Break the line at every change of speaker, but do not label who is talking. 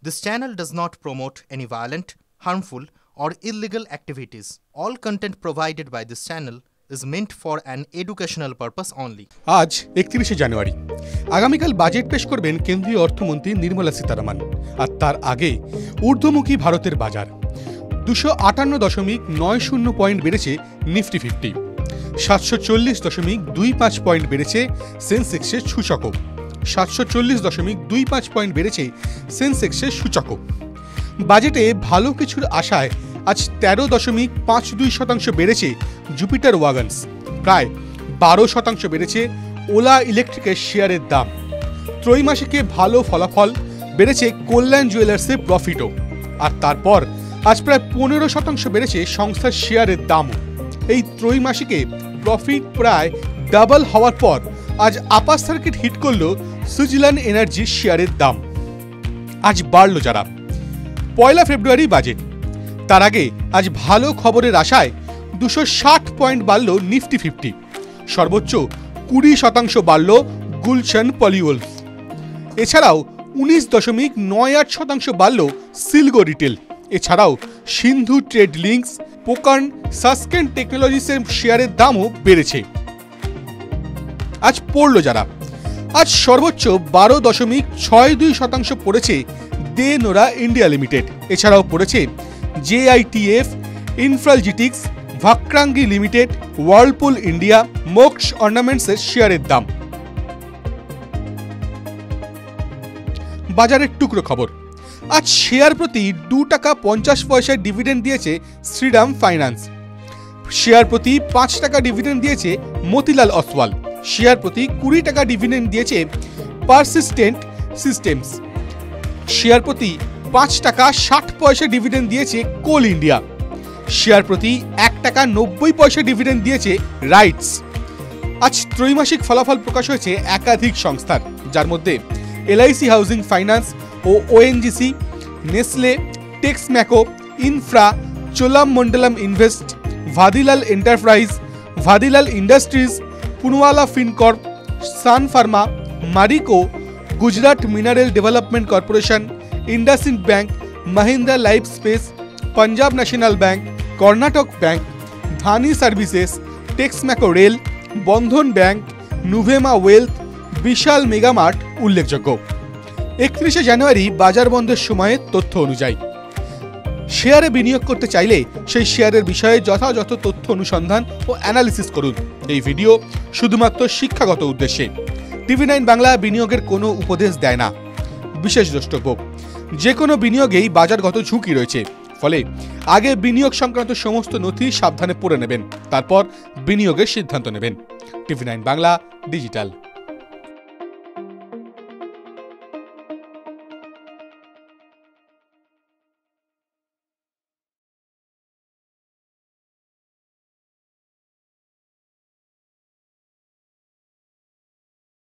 This channel does not promote any violent, harmful, or illegal activities. All content provided by this channel is meant for an educational purpose only.
আজ 31শে জানুয়ারি আগামীকাল budget পেশ করবেন কেন্দ্রীয় অর্থমন্ত্রী নির্মলা সীতারামন। আর তার আগে ঊর্ধ্বমুখী ভারতের বাজার 258.90 পয়েন্ট বেড়েছে নিফটি 50, 740.25 পয়েন্ট বেড়েছে সেন্সেক্সের সূচক, 740.25 পয়েন্ট বেড়েছে সেন্সেক্সের সূচক। বাজেটে ভালো কিছুর আশায় আজ 13.52% বেড়েছে জুপিটার ওয়াগনস, প্রায় 12% বেড়েছে ওলা ইলেকট্রিকের শেয়ারের দাম। ত্রৈমাসিকে ভালো ফলাফল, বেড়েছে কল্যাণ জুয়েলার্সের প্রফিটও। আর তারপর আজ প্রায় 15% বেড়েছে সংস্থার শেয়ারের দামও। এই ত্রৈমাসিকে প্রফিট প্রায় ডাবল হওয়ার পর আজ আপার সার্কিট হিট করল সুজলান এনার্জির শেয়ারের দাম। আজ বাড়ল যারা। 1 ফেব্রুয়ারি বাজেট, তার আগে আজ ভালো খবরের আশায় 260 পয়েন্ট বাড়ল নিফটি 50, সর্বোচ্চ 20% বাড়ল গুলশান পলিওলস। এছাড়াও 19.98% বাড়ল সিলগো রিটেল। এছাড়াও সিন্ধু ট্রেড লিঙ্কস, পোকার্ন, সাসকেন টেকনোলজিসের শেয়ারের দামও বেড়েছে। আজ পড়ল যারা। আজ সর্বোচ্চ 12.62% পড়েছে দে নোরা ইন্ডিয়া লিমিটেড। এছাড়াও পড়েছে জেআইটিএফ, ইনফ্রালজিটিক্স, ভাক্রাঙ্গি লিমিটেড, ওয়ার্লপুল ইন্ডিয়া, মোক্স অর্নামেন্টসের শেয়ারের দাম। বাজারের টুকরো খবর। আজ শেয়ার প্রতি 2 টাকা 50 পয়সার ডিভিডেন্ড দিয়েছে শ্রীরাম ফাইন্যান্স। শেয়ার প্রতি 5 টাকা ডিভিডেন্ড দিয়েছে মতিলাল অসওয়াল। শেয়ার প্রতি 20 টাকা ডিভিডেন্ড দিয়েছে পারসিস্টেন্ট সিস্টেমস। শেয়ার প্রতি 5 টাকা 60 পয়সা ডিভিডেন্ড দিয়েছে কোল ইন্ডিয়া। শেয়ার প্রতি 1 টাকা 90 পয়সা ডিভিডেন্ড দিয়েছে রাইটস। আজ ত্রৈমাসিক ফলাফল প্রকাশ হয়েছে একাধিক সংস্থার, যার মধ্যে এলআইসি হাউজিং ফাইন্যান্স ও ONGC, Nestle, Texmaco, Infra, Cholamandalam Invest, Vadilal Enterprise, Vadilal Industries, Poonawalla Fincorp, Sun Pharma, Marico, Gujarat Mineral Development Corporation, IndusInd Bank, Mahindra Life Space, Punjab National Bank, Karnataka Bank, Dhani Services, Texmaco Rail, Bandhan Bank, Nuvama Wealth, Vishal Mega Mart উল্লেখযোগ্য। 31শে জানুয়ারি বাজার বন্ধের সময়ের তথ্য অনুযায়ী শেয়ারে বিনিয়োগ করতে চাইলে সেই শেয়ারের বিষয়ে যথাযথ তথ্য অনুসন্ধান ও অ্যানালিসিস করুন। এই ভিডিও শুধুমাত্র শিক্ষাগত উদ্দেশ্যে। TV9 বাংলা বিনিয়োগের কোনো উপদেশ দেয় না। বিশেষ দ্রষ্টব্য, যে কোনো বিনিয়োগেই বাজারগত ঝুঁকি রয়েছে, ফলে আগে বিনিয়োগ সংক্রান্ত সমস্ত নথি সাবধানে পড়ে নেবেন, তারপর বিনিয়োগের সিদ্ধান্ত নেবেন। TV9 Bangla digital.